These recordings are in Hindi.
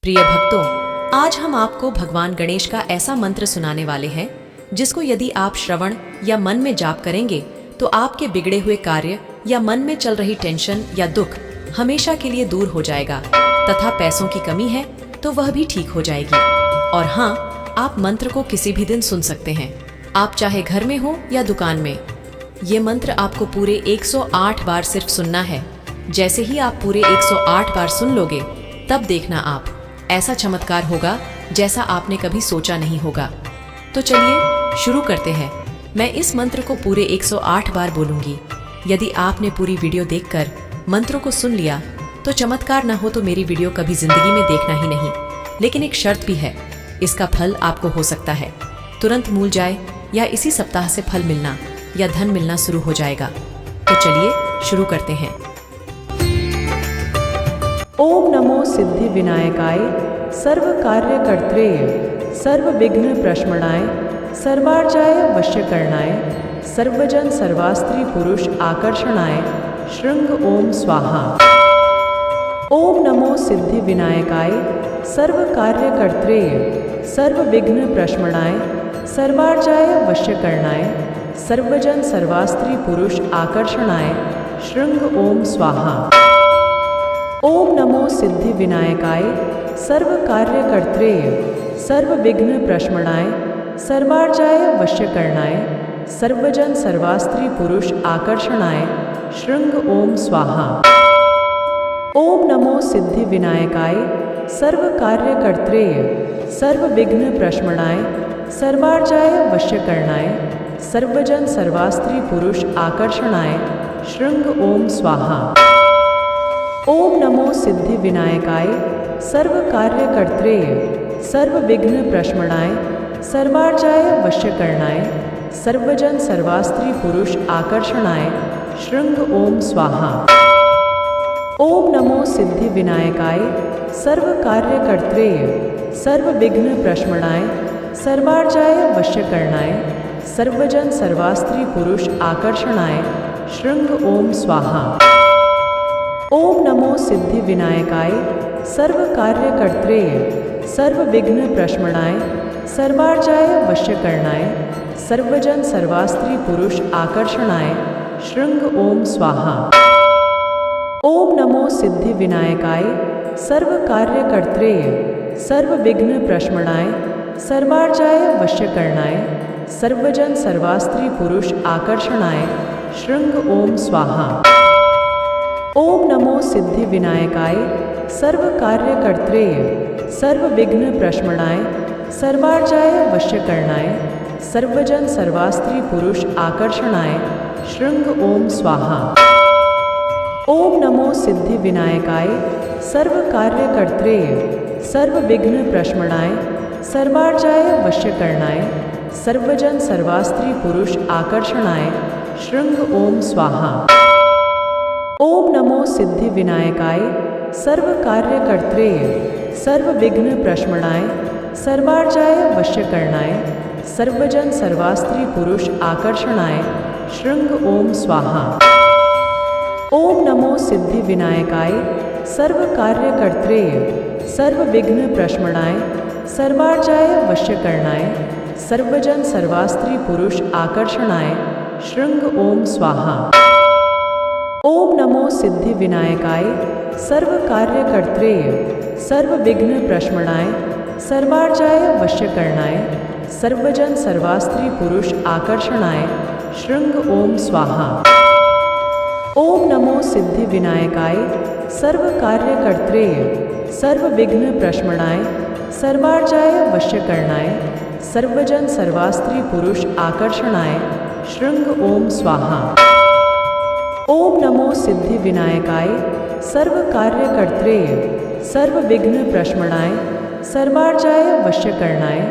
प्रिय भक्तों, आज हम आपको भगवान गणेश का ऐसा मंत्र सुनाने वाले हैं जिसको यदि आप श्रवण या मन में जाप करेंगे तो आपके बिगड़े हुए कार्य या मन में चल रही टेंशन या दुख हमेशा के लिए दूर हो जाएगा तथा पैसों की कमी है तो वह भी ठीक हो जाएगी। और हाँ, आप मंत्र को किसी भी दिन सुन सकते हैं, आप चाहे घर में हो या दुकान में। ये मंत्र आपको पूरे 108 बार सिर्फ सुनना है। जैसे ही आप पूरे 108 बार सुन लोगे तब देखना आप ऐसा चमत्कार होगा जैसा आपने कभी सोचा नहीं होगा। तो चलिए शुरू करते हैं। मैं इस मंत्र को पूरे 108 बार बोलूंगी। यदि आपने पूरी वीडियो देखकर मंत्रों को सुन लिया तो चमत्कार ना हो तो मेरी वीडियो कभी जिंदगी में देखना ही नहीं। लेकिन एक शर्त भी है, इसका फल आपको हो सकता है तुरंत मिल जाए या इसी सप्ताह से फल मिलना या धन मिलना शुरू हो जाएगा। तो चलिए शुरू करते हैं। ओम नमो सिद्धि विनायकाय सर्व कार्य कर्त्रेय सर्व विघ्न प्रशमनाय सर्वार्जाय वश्यकरणाय सर्वजन सर्वास्त्री पुरुष आकर्षणाय श्रृंग ओम स्वाहा। ओम नमो सिद्धि विनायकाय सर्व कार्य कर्त्रेय सर्व विघ्न प्रशमनाय सर्वार्जाय वश्यकरणाय सर्वजन सर्वास्त्री पुरुष आकर्षणाय श्रृंग ओम स्वाहा। ओम नमो सिद्धि विनायकाय सर्व कार्य कर्त्रेय सर्व विघ्न प्रशमनाय सर्वार्जाय वश्यकरणाय सर्वजन सर्वास्त्री पुरुष आकर्षणाय श्रृंग ओम स्वाहा। ओम नमो सिद्धि विनायकाय सर्व कार्य कर्त्रेय सर्व विघ्न प्रशमनाय सर्वार्जाय वश्यकरणाय सर्वजन सर्वास्त्री पुरुष आकर्षणाय श्रृंग ओम स्वाहा। ओम नमो सिद्धि विनायकाय सर्व कार्य कर्त्रेय सर्व विघ्न प्रशमनाय सर्वार्जाय वश्यकरणाय सर्वजन सर्वास्त्री पुरुष आकर्षणाय श्रृंग ओम स्वाहा। ओम नमो सिद्धि विनायकाय सर्व कार्य कर्त्रेय सर्व विघ्न प्रशमनाय सर्वार्जाय वश्यकरणाय सर्वजन सर्वास्त्री पुरुष आकर्षणाय श्रृंग ओम स्वाहा। ओम नमो सिद्धि विनायकाय सर्व कार्य कर्त्रेय सर्व विघ्न प्रशमनाय सर्वार्जाय वश्यकरणाय सर्वजन सर्वास्त्री पुरुष आकर्षणाय श्रृंग ओम स्वाहा। ओम नमो सिद्धि विनायकाय सर्व कार्य कर्त्रेय सर्व विघ्न प्रशमनाय सर्वार्जाय वश्यकरणाय सर्वजन सर्वास्त्री पुरुष आकर्षणाय श्रृंग ओम स्वाहा। ओम नमो सिद्धि विनायकाय सर्व कार्य कर्त्रेय सर्व विघ्न प्रशमनाय सर्वार्जाय वश्यकरणाय सर्वजन सर्वास्त्री पुरुष आकर्षणाय श्रृंग ओम स्वाहा। ओम नमो सिद्धि विनायकाय सर्व कार्य कर्त्रेय सर्व विघ्न प्रशमनाय सर्वार्जाय वश्यकरणाय सर्वजन सर्वास्त्री पुरुष आकर्षणाय श्रृंग ओम स्वाहा। ओम नमो सिद्धि विनायकाय सर्व कार्य कर्त्रेय सर्व विघ्न प्रशमनाय सर्वार्जाय वश्यकरणाय सर्वजन सर्वास्त्री पुरुष आकर्षणाय श्रृंग ओम स्वाहा। ओम नमो सिद्धि विनायकाय सर्व कार्य कर्त्रेय सर्व विघ्न प्रशमनाय सर्वार्जाय वश्यकरणाय सर्वजन सर्वास्त्री पुरुष आकर्षणाय श्रृंग ओम स्वाहा। ओम नमो सिद्धि विनायकाय सर्व कार्य कर्त्रेय सर्व विघ्न प्रशमनाय सर्वार्जाय वश्यकरणाय सर्वजन सर्वास्त्री पुरुष आकर्षणाय श्रृंग ओम स्वाहा। ओम नमो सिद्धि विनायकाय सर्व कार्य कर्त्रेय सर्व विघ्न प्रशमनाय सर्वार्जाय वश्यकरणाय सर्वजन सर्वास्त्री पुरुष आकर्षणाय श्रृंग ओम स्वाहा। ओम नमो सिद्धि विनायकाय सर्व कार्य कर्त्रेय सर्व विघ्न प्रशमनाय सर्वार्जाय वश्यकरणाय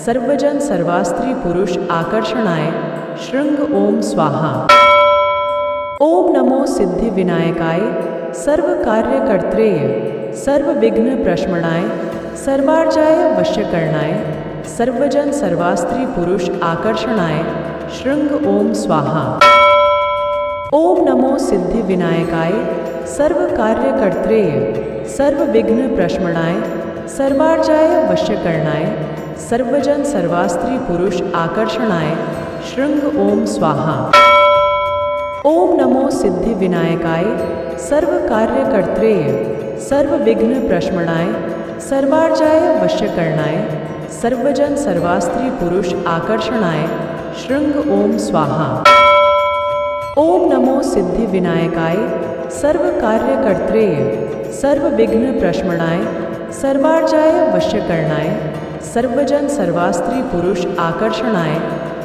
सर्वजन सर्वास्त्री पुरुष आकर्षणाय श्रृंग ओम स्वाहा। ओम नमो सिद्धि विनायकाय सर्व कार्य कर्त्रेय सर्व विघ्न प्रशमनाय सर्वार्जाय वश्यकरणाय सर्वजन सर्वास्त्री पुरुष आकर्षणाय श्रृंग ओम स्वाहा। ओम नमो सिद्धि विनायकाय सर्व कार्य कर्त्रेय सर्व विघ्न प्रशमनाय सर्वार्जाय वश्यकरणाय सर्वजन सर्वास्त्री पुरुष आकर्षणाय शृंग ओम स्वाहा। ओम नमो सिद्धि विनायकाय सर्व कार्यकर्त्रेय सर्व विघ्न प्रशमनाय सर्वार्जाय वश्यकरणाय सर्वजन सर्वास्त्री पुरुष आकर्षणाय शृंग ओम स्वाहा। ओम नमो सिद्धि विनायकाय सर्व कार्यकर्त्रेय सर्व विघ्न प्रशमनाय सर्वार्जाय वश्यकरणाय सर्वजन सर्वास्त्री पुरुष आकर्षणाय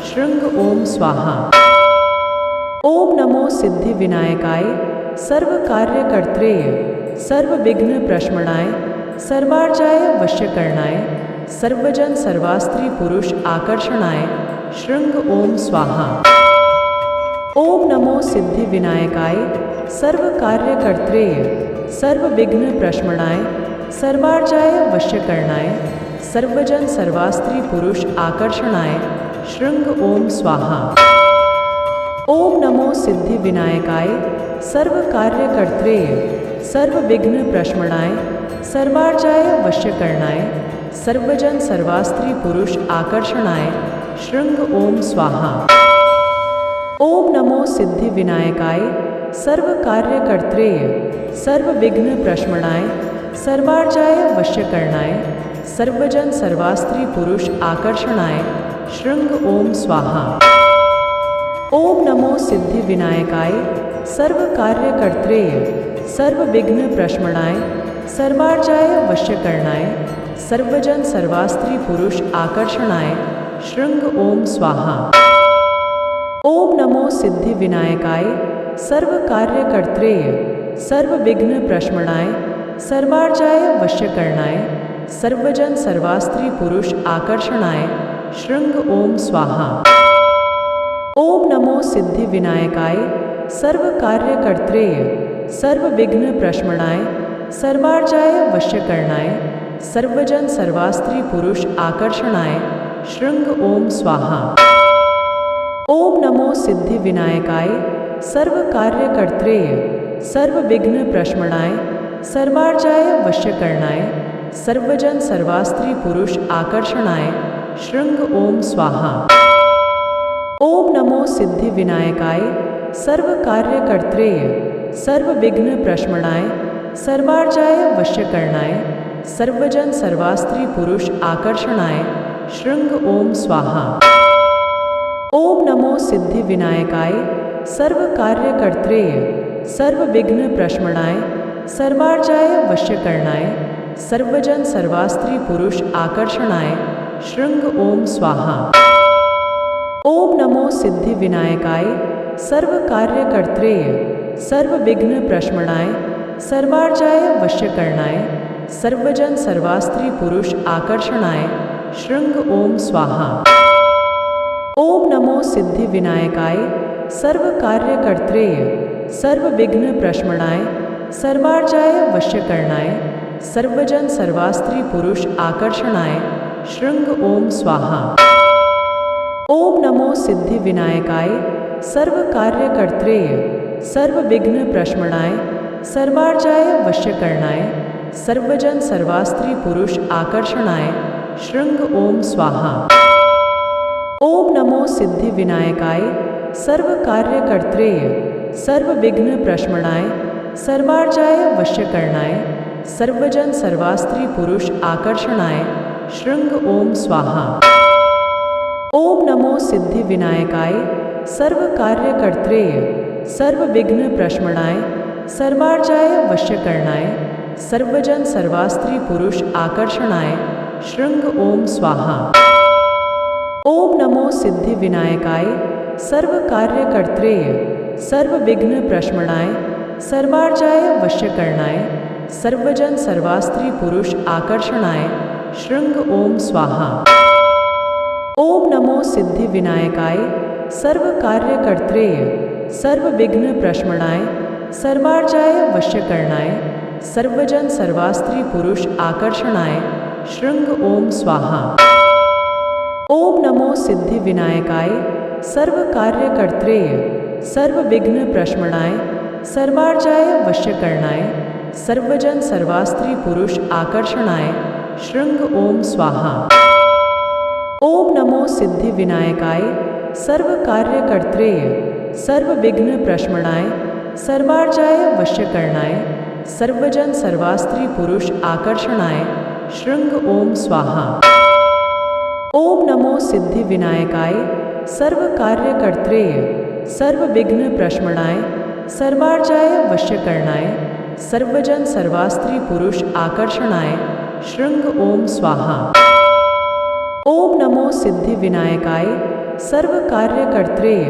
शृंग ओम स्वाहा। ओम नमो सिद्धि विनायकाय सर्व कार्यकर्त्रेय सर्व विघ्न प्रशमनाय सर्वार्जाय वश्यकरणाय सर्वजन सर्वास्त्री पुरुष आकर्षणाय शृंग ओम स्वाहा। ओम नमो सिद्धि विनायकाय सर्व कार्यकर्त्रेय सर्व विघ्न प्रशमनाय सर्वार्जाय वश्यकरणाय सर्वजन सर्वास्त्री पुरुष आकर्षणाय शृंग ओम स्वाहा। ओम नमो सिद्धि विनायकाय सर्व कार्यकर्त्रेय सर्व विघ्न प्रशमनाय सर्वार्जाय वश्यकरणाय सर्वजन सर्वास्त्री पुरुष आकर्षणाय शृंग ओम स्वाहा। ओम नमो सिद्धि विनायकाय सर्व कार्यकर्त्रेय सर्व विघ्न प्रशमनाय सर्वार्जाय वश्यकरणाय सर्वजन सर्वास्त्री पुरुष आकर्षणाय शृंग ओम स्वाहा। ओम नमो सिद्धि विनायकाय सर्व कार्यकर्त्रेय सर्व विघ्न प्रशमनाय सर्वार्जाय वश्यकरणाय सर्वजन सर्वास्त्री पुरुष आकर्षणाय शृंग ओम स्वाहा। ओम नमो सिद्धि विनायकाय सर्व कार्यकर्त्रेय सर्व विघ्न प्रशमनाय सर्वार्जाय वश्यकरणाय सर्वजन सर्वास्त्री पुरुष आकर्षणाय शृंग ओम स्वाहा। ओम नमो सिद्धि विनायकाय सर्व कार्यकर्त्रेय सर्व विघ्न प्रशमनाय सर्वार्जाय वश्यकरणाय सर्वजन सर्वास्त्री पुरुष आकर्षणाय शृंग ओम स्वाहा। ओम नमो सिद्धि विनायकाय सर्व कार्यकर्त्रेय सर्व विघ्न प्रशमनाय सर्वार्जाय वश्यकरणाय सर्वजन सर्वास्त्री पुरुष आकर्षणाय शृंग ओम स्वाहा। ओम नमो सिद्धि विनायकाय सर्व कार्यकर्त्रेय सर्व विघ्न प्रशमनाय सर्वार्जाय वश्यकरणाय सर्वजन सर्वास्त्री पुरुष आकर्षणाय शृंग ओम स्वाहा। ओम नमो सिद्धि विनायकाय सर्व कार्यकर्त्रेय सर्व विघ्न प्रशमनाय सर्वार्जाय वश्यकरणाय सर्वजन सर्वास्त्री पुरुष आकर्षणाय शृंग ओम स्वाहा। ओम नमो सिद्धि विनायकाय सर्व कार्यकर्त्रेय सर्व विघ्न प्रशमनाय सर्वार्जाय वश्यकरणाय सर्वजन सर्वास्त्री पुरुष आकर्षणाय शृंग ओम स्वाहा। ओम नमो सिद्धि विनायकाय सर्व कार्यकर्त्रेय सर्व विघ्न प्रशमनाय सर्वार्जाय वश्यकरणाय सर्वजन सर्वास्त्री पुरुष आकर्षणाय शृंग ओम स्वाहा। ओम नमो सिद्धि विनायकाय सर्व कार्यकर्त्रेय सर्व विघ्न प्रशमनाय सर्वार्जाय वश्यकरणाय सर्वजन सर्वास्त्री पुरुष आकर्षणाय शृंग ओम स्वाहा। ओम नमो सिद्धि विनायकाय सर्व कार्यकर्त्रेय सर्व विघ्न प्रशमनाय सर्वार्जाय वश्यकरणाय सर्वजन सर्वास्त्री पुरुष आकर्षणाय शृंग ओम स्वाहा। ओम नमो सिद्धि विनायकाय सर्व कार्यकर्त्रेय सर्व विघ्न प्रशमनाय सर्वार्जाय वश्यकरणाय सर्वजन सर्वास्त्री पुरुष आकर्षणाय शृंग ओम स्वाहा। ओम नमो सिद्धि विनायकाय सर्व कार्यकर्त्रेय सर्व विघ्न प्रशमनाय सर्वार्जाय वश्यकरणाय सर्वजन सर्वास्त्री पुरुष आकर्षणाय शृंग ओम स्वाहा। ओम नमो सिद्धि विनायकाय सर्व कार्यकर्त्रेय सर्व विघ्न प्रशमनाय सर्वार्जाय वश्यकरणाय सर्वजन सर्वास्त्री पुरुष आकर्षणाय शृंग ओम स्वाहा। ओम नमो सिद्धि विनायकाय सर्व कार्यकर्त्रेय सर्व विघ्न प्रशमनाय सर्वार्जाय वश्यकरणाय सर्वजन सर्वास्त्री पुरुष आकर्षणाय शृंग ओम स्वाहा। ओम नमो सिद्धि विनायकाय सर्व कार्य कर्त्रेय सर्व विघ्न प्रशमनाय सर्वार्जाय वश्यकरणाय सर्वजन सर्वास्त्री पुरुष आकर्षणाय शृंग ओम स्वाहा। ओम नमो सिद्धि विनायकाय सर्व कार्य कर्त्रेय सर्व विघ्न प्रशमनाय सर्वार्जाय वश्यकरणाय सर्वजन सर्वास्त्री पुरुष आकर्षणाय शृंग ओम स्वाहा। ओम नमो सिद्धि विनायकाय सर्व कार्य कर्त्रेय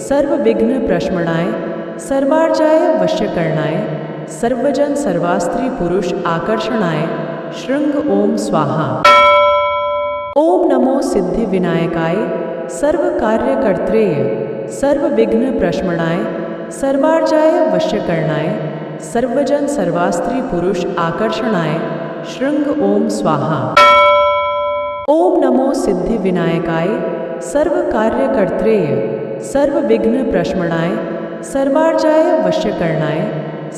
सर्व विघ्न प्रशमनाय सर्वार्जाय वश्यकरणाय सर्वजन सर्वास्त्री पुरुष आकर्षणाय शृंग ओम स्वाहा। ओम नमो सिद्धि विनायकाय सर्व कार्य कर्त्रेय सर्व विघ्न प्रशमनाय सर्वार्जाय वश्यकरणाय सर्वजन सर्वास्त्री पुरुष आकर्षणाय शृंग ओम स्वाहा। ओम नमो सिद्धि विनायकाय सर्व कार्य कर्त्रेय सर्व विघ्न प्रशमनाय सर्वार्जाय वश्यकरणाय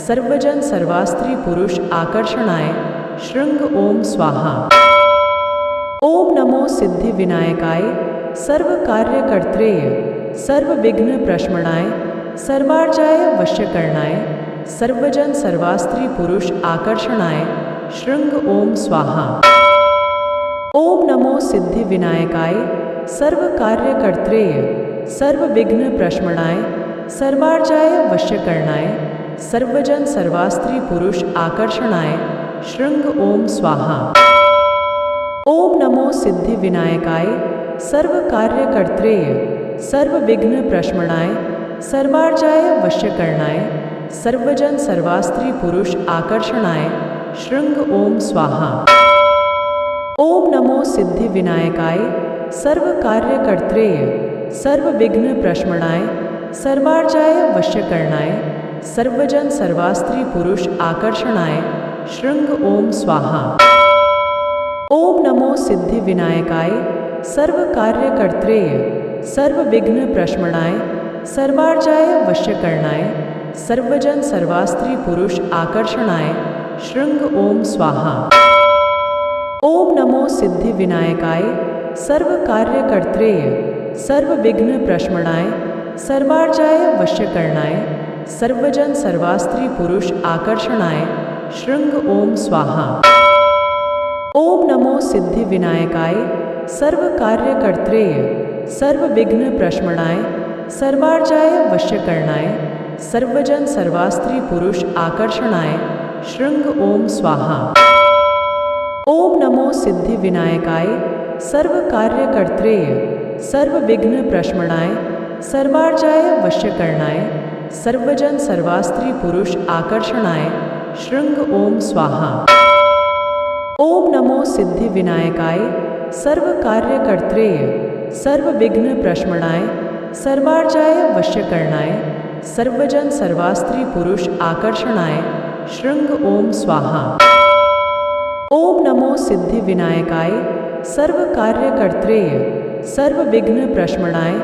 सर्वजन सर्वास्त्री पुरुष आकर्षणाय शृंग ओम स्वाहा। ओम नमो सिद्धि विनायकाय सर्व कार्य कर्त्रेय सर्व विघ्न प्रशमनाय सर्वार्जाय वश्यकरणाय सर्वजन सर्वास्त्री पुरुष आकर्षणाय शृंग ओम स्वाहा। ओम नमो सिद्धि विनायकाय सर्व कार्य कर्त्रेय सर्व विघ्न प्रशमनाय सर्वार्जाय वश्यकरणाय सर्वजन सर्वास्त्री पुरुष आकर्षणाय शृंग ओम स्वाहा। ओम नमो सिद्धि विनायकाय सर्व कार्य कर्त्रेय सर्व विघ्न प्रशमनाय सर्वार्जाय वश्यकरणाय सर्वजन सर्वास्त्री पुरुष आकर्षणाय शृंग ओम स्वाहा। ओम नमो सिद्धि विनायकाय सर्व कार्य कर्त्रेय सर्व विघ्न प्रशमनाय सर्वार्जाय वश्यकरणाय सर्वजन सर्वास्त्री पुरुष आकर्षणाय शृंग ओम स्वाहा। ओम नमो सिद्धि विनायकाय सर्व कार्य कर्त्रेय सर्व विघ्न प्रशमनाय सर्वार्जाय वश्यकरणाय सर्वजन सर्वास्त्री पुरुष आकर्षणाय शृंग ओम स्वाहा। ओम नमो सिद्धि विनायकाय सर्व कार्य कर्त्रेय सर्व विघ्न प्रशमनाय सर्वार्जाय वश्यकरणाय सर्वजन सर्वास्त्री पुरुष आकर्षणाय शृंग ओम स्वाहा। ओम नमो सिद्धि विनायकाय सर्व कार्य कर्त्रेय सर्व विघ्न प्रशमनाय सर्वार्जाय वश्यकरणाय सर्वजन सर्वास्त्री पुरुष आकर्षणाय शृंग ओम स्वाहा। ओम नमो सिद्धि विनायकाय सर्व कार्य कर्त्रेय सर्व विघ्न प्रशमनाय सर्वार्जाय वश्यकरणाय सर्वजन सर्वास्त्री पुरुष आकर्षणाय शृंग ओम स्वाहा। ओम नमो सिद्धि विनायकाय सर्व कार्य कर्त्रेय सर्व विघ्न प्रशमनाय सर्वार्जाय वश्यकरणाय सर्वजन सर्वास्त्री पुरुष आकर्षणाय शृंग ओम स्वाहा। ओम नमो सिद्धि विनायकाय सर्व कार्य कर्त्रेय सर्व विघ्न प्रशमनाय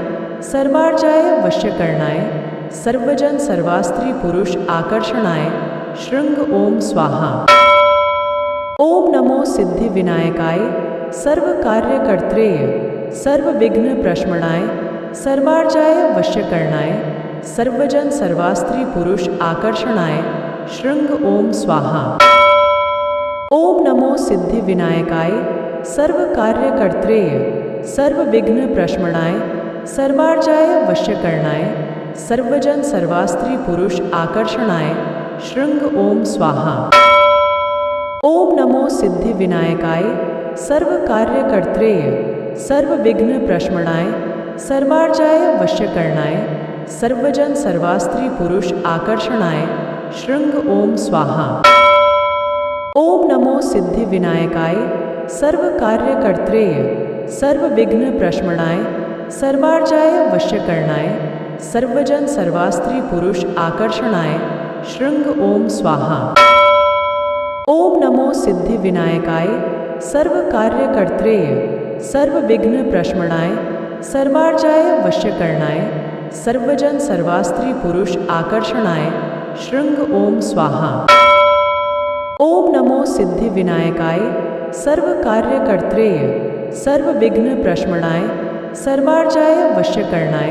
सर्वार्जाय वश्यकरणाय सर्वजन सर्वास्त्री पुरुष आकर्षणाय शृंग ओम स्वाहा। ओम नमो सिद्धि विनायकाय सर्व कार्य कर्त्रेय सर्व विघ्न प्रशमनाय सर्वार्जाय वश्यकरणाय सर्वजन सर्वास्त्री पुरुष आकर्षणाय शृंग ओम स्वाहा। ओम नमो सिद्धि विनायकाय सर्व कार्य कर्त्रेय सर्व विघ्न प्रशमनाय सर्वार्जाय वश्यकरणाय सर्वजन सर्वास्त्री पुरुष आकर्षणाय शृंग ओम स्वाहा। ओम नमो सिद्धि विनायकाय सर्व कार्य कर्त्रेय सर्व विघ्न प्रशमनाय सर्वार्जाय वश्यकरणाय सर्वजन सर्वास्त्री पुरुष आकर्षणाय शृंग ओम स्वाहा। ओम नमो सिद्धि विनायकाय सर्व कार्य कर्त्रेय सर्व विघ्न प्रशमनाय सर्वार्जाय वश्यकरणाय सर्वजन सर्वास्त्री पुरुष आकर्षणाय शृंग ओम स्वाहा। ओम नमो सिद्धि विनायकाय सर्व कार्य कर्त्रेय सर्व विघ्न प्रशमनाय सर्वार्जाय वश्यकरणाय सर्वजन सर्वास्त्री पुरुष आकर्षणाय शृंग ओम स्वाहा। ओम नमो सिद्धि विनायकाय सर्व कार्य कर्त्रेय सर्व विघ्न प्रशमनाय सर्वार्जाय वश्यकरणाय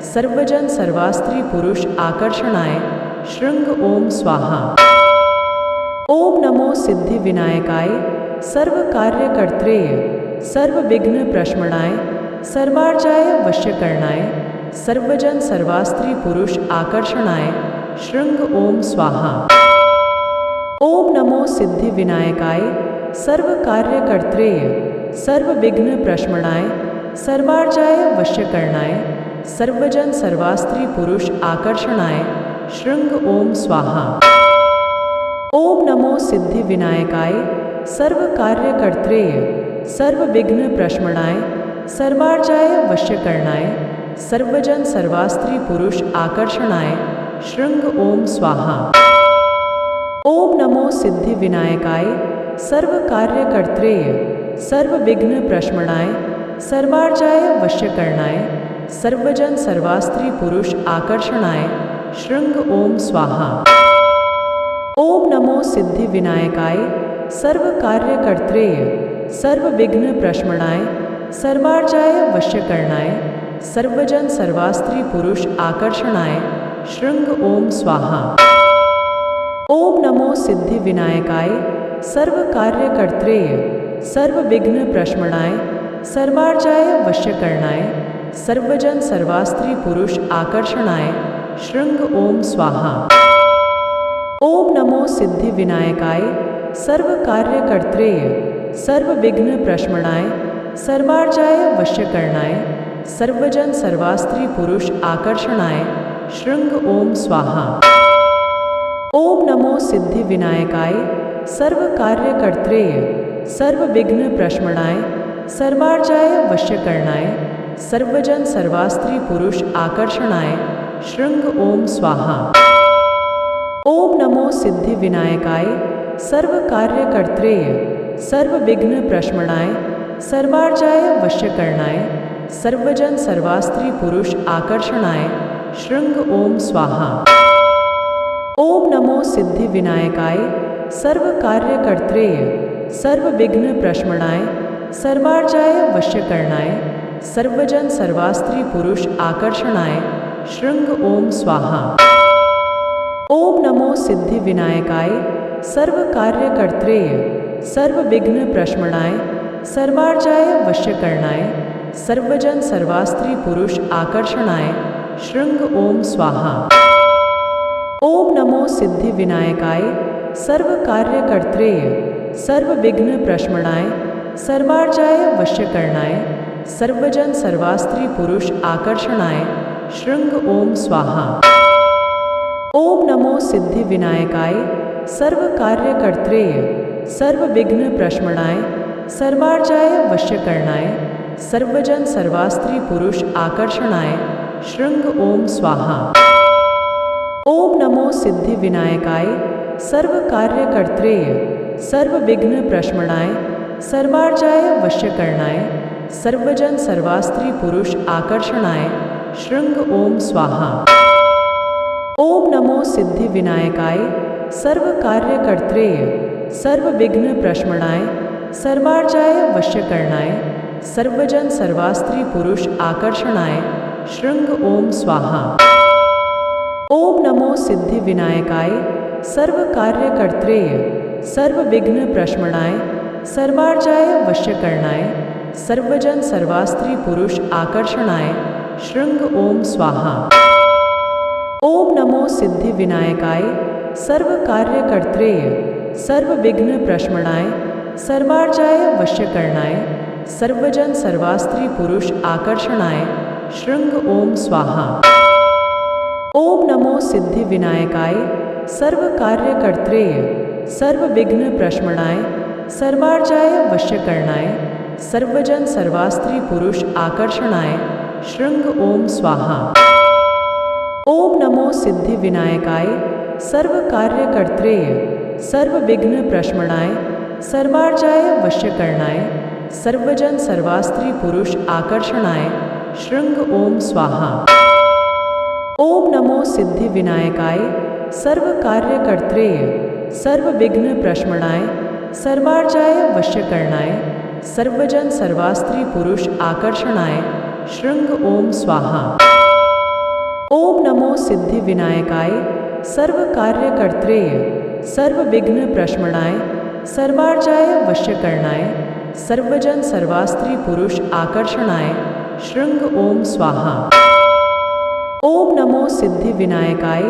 सर्वजन सर्वास्त्री पुरुष आकर्षणाय शृंग ओम स्वाहा। ओम नमो सिद्धि विनायकाय सर्व कार्य कर्त्रेय सर्व विघ्न प्रशमनाय सर्वार्जाय वश्यकरणाय सर्वजन सर्वास्त्री पुरुष आकर्षणाय शृंग ओम स्वाहा। ओम नमो सिद्धि विनायकाय सर्व कार्य कर्त्रेय सर्व विघ्न प्रशमनाय सर्वार्जाय वश्यकरणाय सर्वजन सर्वास्त्री पुरुष आकर्षणाय शृंग ओम स्वाहा। ओम नमो सिद्धि विनायकाय सर्व कार्य कर्त्रेय सर्व विघ्न प्रशमनाय सर्वार्जाय वश्यकरणाय सर्वजन सर्वास्त्री पुरुष आकर्षणाय शृंग ओम स्वाहा। ओम नमो सिद्धि विनायकाय सर्व कार्य कर्त्रेय सर्व विघ्न प्रशमनाय सर्वार्जाय वश्यकरणाय सर्वजन सर्वास्त्री पुरुष आकर्षणाय शृंग ओम स्वाहा। ओम नमो सिद्धि विनायकाय सर्व कार्य कर्त्रेय सर्व विघ्न प्रशमनाय सर्वार्जाय वश्यकरणाय सर्वजन सर्वास्त्री पुरुष आकर्षणाय शृंग ओम स्वाहा। ओम नमो सिद्धि विनायकाय सर्व कार्य कर्त्रेय सर्व विघ्न प्रशमनाय सर्वार्जाय वश्यकरणाय सर्वजन सर्वास्त्री पुरुष आकर्षणाय शृंग ओम स्वाहा। ओम नमो सिद्धि विनायकाय सर्व कार्य कर्त्रेय सर्व विघ्न प्रशमनाय सर्वार्जाय वश्यकरणाय सर्वजन सर्वास्त्री पुरुष आकर्षणाय शृंग ओम स्वाहा। ओम नमो सिद्धि विनायकाय सर्व कार्य कर्त्रेय सर्व विघ्न प्रशमनाय सर्वार्जाय वश्यकरणाय सर्वजन सर्वास्त्री पुरुष आकर्षणाय शृंग ओम स्वाहा। ओम नमो सिद्धि विनायकाय सर्व कार्य कर्त्रेय सर्व विघ्न प्रशमनाय सर्वार्जाय वश्यकरणाय सर्वजन सर्वास्त्री पुरुष आकर्षणाय शृंग ओम स्वाहा। ओम नमो सिद्धि विनायकाय सर्व कार्य कर्त्रेय सर्व विघ्न प्रशमनाय सर्वार्जाय वश्यकरणाय सर्वजन सर्वास्त्री पुरुष आकर्षणाय शृंग ओम स्वाहा। ओम नमो सिद्धि विनायकाय सर्व कार्य कर्त्रेय सर्व विघ्न प्रशमनाय सर्वार्जाय वश्यकरणाय सर्वजन सर्वास्त्री पुरुष आकर्षणाय शृंग ओम स्वाहा। ओम नमो सिद्धि विनायकाय सर्व कार्य कर्त्रेय सर्व विघ्न प्रशमनाय सर्वार्जाय वश्यकरणाय सर्वजन सर्वास्त्री पुरुष आकर्षणाय शृंग ओम स्वाहा। ओम नमो सिद्धि विनायकाय सर्व कार्य कर्त्रेय सर्व विघ्न प्रशमनाय सर्वार्जाय वश्यकरणाय सर्वजन सर्वास्त्री पुरुष आकर्षणाय शृंग ओम स्वाहा। ओम नमो सिद्धि विनायकाय सर्व कार्य कर्त्रेय सर्व विघ्न प्रशमनाय सर्वार्जाय वश्यकरणाय सर्वजन सर्वास्त्री पुरुष आकर्षणाय शृंग ओम स्वाहा। ओम नमो सिद्धि विनायकाय सर्व कार्य कर्त्रेय सर्व विघ्न प्रशमनाय सर्वार्जाय वश्यकरणाय सर्वजन सर्वास्त्री पुरुष आकर्षणाय शृंग ओम स्वाहा। ओम नमो सिद्धि विनायकाय सर्व कार्य कर्त्रेय सर्व विघ्न प्रशमनाय सर्वार्जाय वश्यकरणाय सर्वजन सर्वास्त्री पुरुष आकर्षणाय शृंग ओम स्वाहा। ओम नमो सिद्धि विनायकाय सर्व कार्य कर्त्रेय सर्व विघ्न प्रशमनाय सर्वार्जाय वश्यकरणाय सर्वजन सर्वास्त्री पुरुष आकर्षणाय शृंग ओम स्वाहा। ओम नमो सिद्धि विनायकाय सर्व कार्य कर्त्रेय सर्व विघ्न प्रशमनाय सर्वार्जाय वश्यकरणाय सर्वजन सर्वास्त्री पुरुष आकर्षणाय शृंग ओम स्वाहा। ओम नमो सिद्धि विनायकाय सर्व कार्य कर्त्रेय सर्व विघ्न प्रशमनाय सर्वार्जाय वश्यकरणाय सर्वजन सर्वास्त्री पुरुष आकर्षणाय शृंग ओम स्वाहा। ओम नमो सिद्धि विनायकाय सर्व कार्य कर्त्रेय सर्व विघ्न प्रशमनाय सर्वार्जाय वश्यकरणाय सर्वजन सर्वास्त्री पुरुष आकर्षणाय शृंग ओम स्वाहा। ओम नमो सिद्धि विनायकाय सर्व कार्यकर्त्रेय सर्व विघ्न प्रशमनाय सर्वार्जाय वश्यकरणाय सर्वजन सर्वास्त्री पुरुष आकर्षणाय शृंग ओम स्वाहा। ओम नमो सिद्धि विनायकाय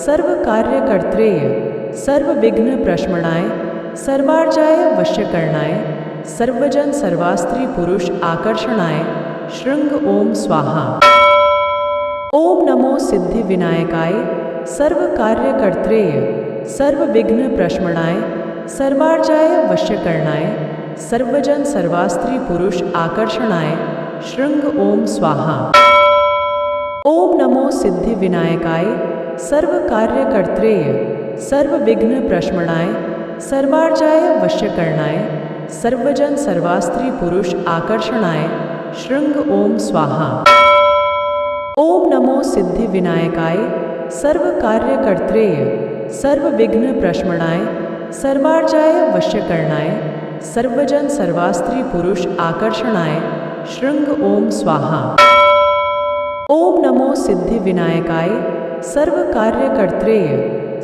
सर्व कार्यकर्त्रेय सर्व विघ्न प्रशमनाय सर्वार्जाय वश्यकरणाय सर्वजन सर्वास्त्री पुरुष आकर्षणाय शृंग ओम स्वाहा। ओम नमो सिद्धि विनायकाय सर्व कार्यकर्त्रेय सर्व विघ्न प्रशमनाय सर्वार्जाय वश्यकरणाय सर्वजन सर्वास्त्री पुरुष आकर्षणाय शृंग ओम स्वाहा। ओम नमो सिद्धि विनायकाय सर्व कार्यकर्त्रेय सर्व विघ्न प्रशमनाय सर्वार्जाय वश्यकरणाय सर्वजन सर्वास्त्री पुरुष आकर्षणाय शृंग ओम स्वाहा। ओम नमो सिद्धि विनायकाय सर्व कार्यकर्त्रेय सर्व विघ्न प्रशमनाय सर्वार्जाय वश्यकरणाय सर्वजन सर्वास्त्री पुरुष आकर्षणाय शृंग ओम स्वाहा। ओम नमो सिद्धि विनायकाय सर्व कार्यकर्त्रेय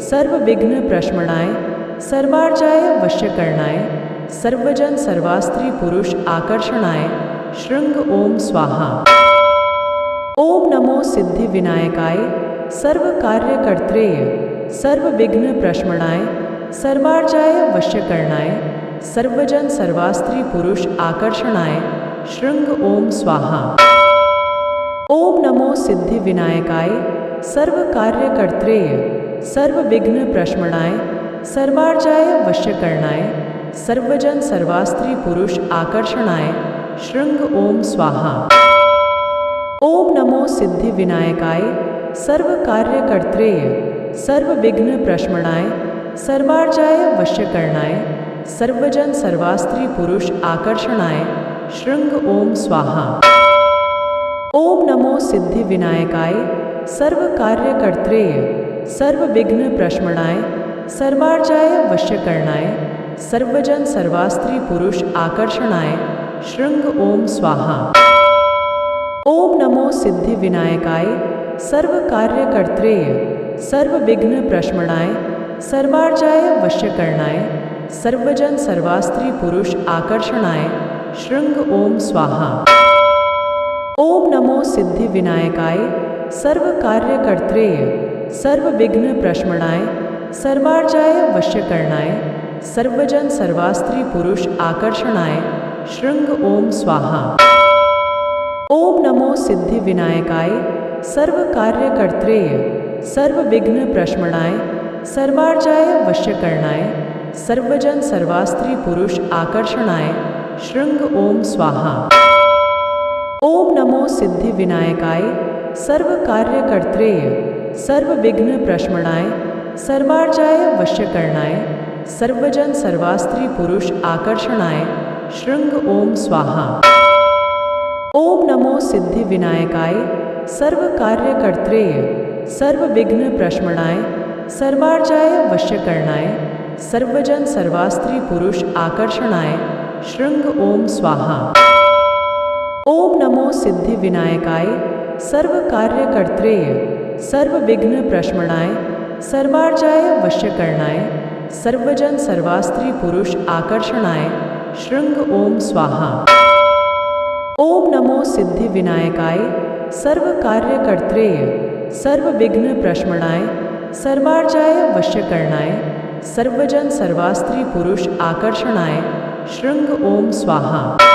सर्व विघ्न प्रशमनाय सर्वार्जाय वश्यकरणाय सर्वजन सर्वास्त्री पुरुष आकर्षणाय शृंग ओम स्वाहा। ओम नमो सिद्धि विनायकाय सर्व कार्यकर्त्रेय सर्व विघ्न प्रशमनाय सर्वार्जाय वश्यकरणाय सर्वजन सर्वास्त्री पुरुष आकर्षणाय शृंग ओम स्वाहा। ओम नमो सिद्धि विनायकाय सर्व कार्यकर्त्रेय सर्व विघ्न प्रशमनाय सर्वार्जाय वश्यकरणाय सर्वजन सर्वास्त्री पुरुष आकर्षणाय शृंग ओम स्वाहा। ओम नमो सिद्धि विनायकाय सर्व कार्यकर्त्रेय सर्व विघ्न प्रशमनाय सर्वार्जाय वश्यकरणाय सर्वजन सर्वास्त्री पुरुष आकर्षणाय शृंग ओम स्वाहा। ओम नमो सिद्धि विनायकाय सर्व कार्यकर्त्रेय सर्व विघ्न प्रशमनाय सर्वार्जाय वश्यकरणाय सर्वजन सर्वास्त्री पुरुष आकर्षणाय शृंग ओम स्वाहा। ओम नमो सिद्धि विनायकाय सर्व कार्यकर्त्रेय सर्व विघ्न प्रशमनाय सर्वार्जाय वश्यकरणाय सर्वजन सर्वास्त्री पुरुष आकर्षणाय शृंग ओम स्वाहा। ओम नमो सिद्धि विनायकाय सर्व कार्यकर्त्रेय सर्व विघ्न प्रशमनाय सर्वार्जाय वश्यकरणाय सर्वजन सर्वास्त्री पुरुष आकर्षणाय शृंग ओम स्वाहा। ओम नमो सिद्धि विनायकाय सर्व कार्यकर्त्रेय सर्व विघ्न प्रशमनाय सर्वार्जाय वश्यकरणाय सर्वजन सर्वास्त्री पुरुष आकर्षणाय शृंग ओम स्वाहा। ओम नमो सिद्धि विनायकाय सर्व कार्यकर्त्रेय सर्व विघ्न प्रशमनाय सर्वार्जाय वश्यकरणाय सर्वजन सर्वास्त्री पुरुष आकर्षणाय शृंग ओम स्वाहा। ओम नमो सिद्धि विनायकाय सर्व कार्यकर्त्रेय सर्व विघ्न प्रशमनाय सर्वार्जाय वश्यकरणाय सर्वजन सर्वास्त्री पुरुष आकर्षणाय शृंग ओम स्वाहा। ओम नमो सिद्धि विनायकाय सर्व कार्यकर्त्रेय सर्व विघ्न प्रशमनाय सर्वार्जाय वश्यकरणाय सर्वजन सर्वास्त्री पुरुष आकर्षणाय शृंग ओम स्वाहा। ओम नमो सिद्धि विनायकाय सर्व कार्यकर्त्रेय सर्व विघ्न प्रशमनाय सर्वार्जाय वश्यकरणाय सर्वजन सर्वास्त्री पुरुष आकर्षणाय शृंग ओम स्वाहा।